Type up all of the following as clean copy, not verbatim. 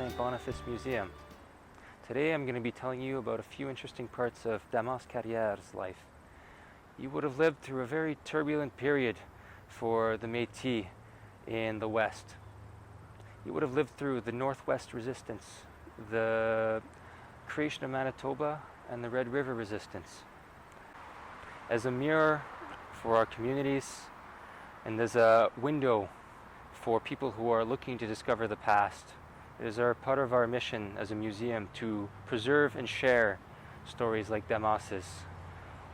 Saint-Boniface Museum. Today I'm going to be telling you about a few interesting parts of Damase Carrière's life. He would have lived through a very turbulent period for the Métis in the West. He would have lived through the Northwest Resistance, the creation of Manitoba, and the Red River Resistance. As a mirror for our communities, and as a window for people who are looking to discover the past, it is part of our mission as a museum to preserve and share stories like Damase's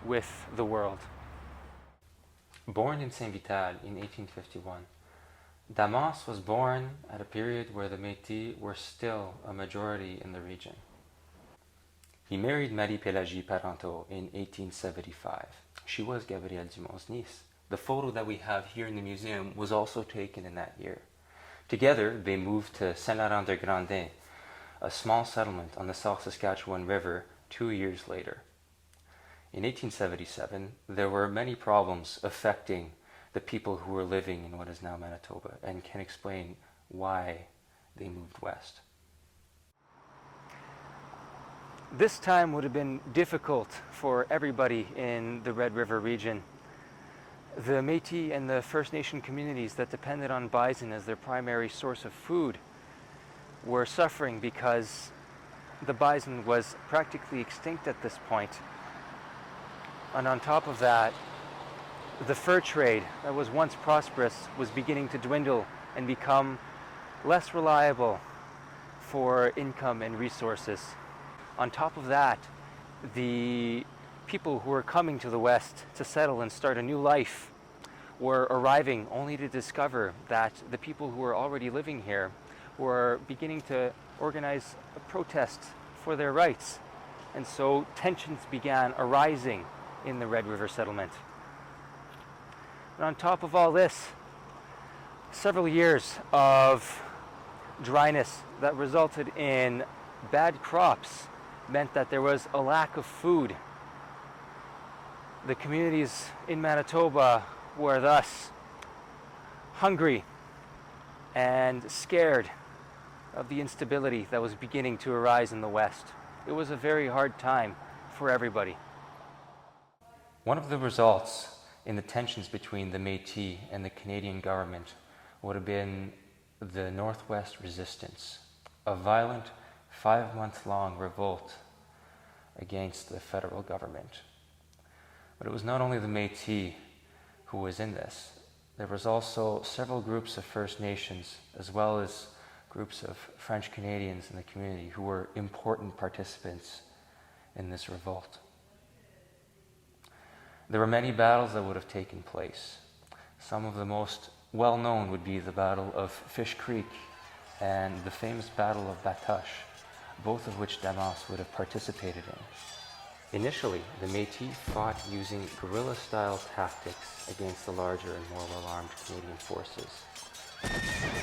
with the world. Born in Saint-Vital in 1851, Damase was born at a period where the Métis were still a majority in the region. He married Marie-Pélagie Parenteau in 1875. She was Gabrielle Dumont's niece. The photo that we have here in the museum was also taken in that year. Together, they moved to Saint-Laurent-de-Grandin, a small settlement on the South Saskatchewan River, 2 years later. In 1877, there were many problems affecting the people who were living in what is now Manitoba, and can explain why they moved west. This time would have been difficult for everybody in the Red River region. The Métis and the First Nation communities that depended on bison as their primary source of food were suffering because the bison was practically extinct at this point. And on top of that, the fur trade that was once prosperous was beginning to dwindle and become less reliable for income and resources. On top of that, the people who were coming to the West to settle and start a new life were arriving only to discover that the people who were already living here were beginning to organize a protest for their rights. And so tensions began arising in the Red River settlement. And on top of all this, several years of dryness that resulted in bad crops meant that there was a lack of food. The communities in Manitoba were thus hungry and scared of the instability that was beginning to arise in the West. It was a very hard time for everybody. One of the results in the tensions between the Métis and the Canadian government would have been the Northwest Resistance, a violent 5-month-long revolt against the federal government. But it was not only the Métis who was in this. There was also several groups of First Nations, as well as groups of French Canadians in the community who were important participants in this revolt. There were many battles that would have taken place. Some of the most well-known would be the Battle of Fish Creek and the famous Battle of Batoche, both of which Damase would have participated in. Initially, the Métis fought using guerrilla-style tactics against the larger and more well-armed Canadian forces,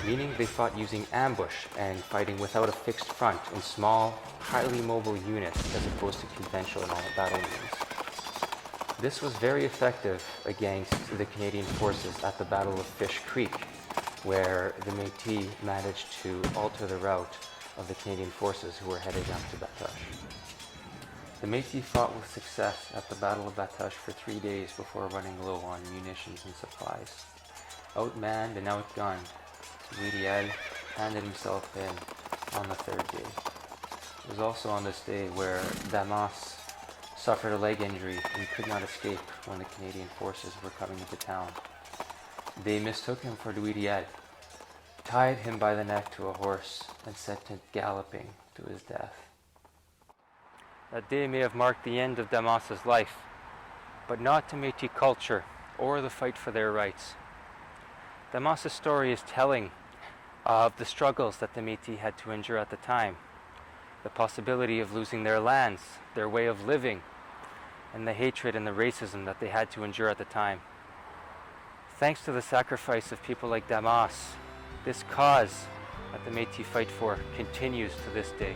meaning they fought using ambush and fighting without a fixed front in small, highly mobile units as opposed to conventional battle means. This was very effective against the Canadian forces at the Battle of Fish Creek, where the Métis managed to alter the route of the Canadian forces who were heading up to Batoche. The Métis fought with success at the Battle of Batoche for 3 days before running low on munitions and supplies. Outmanned and outgunned, Louis Riel handed himself in on the 3rd day. It was also on this day where Damase suffered a leg injury and could not escape when the Canadian forces were coming into town. They mistook him for Louis Riel, tied him by the neck to a horse, and sent him galloping to his death. That day may have marked the end of Damase's life, but not to Métis culture or the fight for their rights. Damase's story is telling of the struggles that the Métis had to endure at the time, the possibility of losing their lands, their way of living, and the hatred and the racism that they had to endure at the time. Thanks to the sacrifice of people like Damase, this cause that the Métis fight for continues to this day.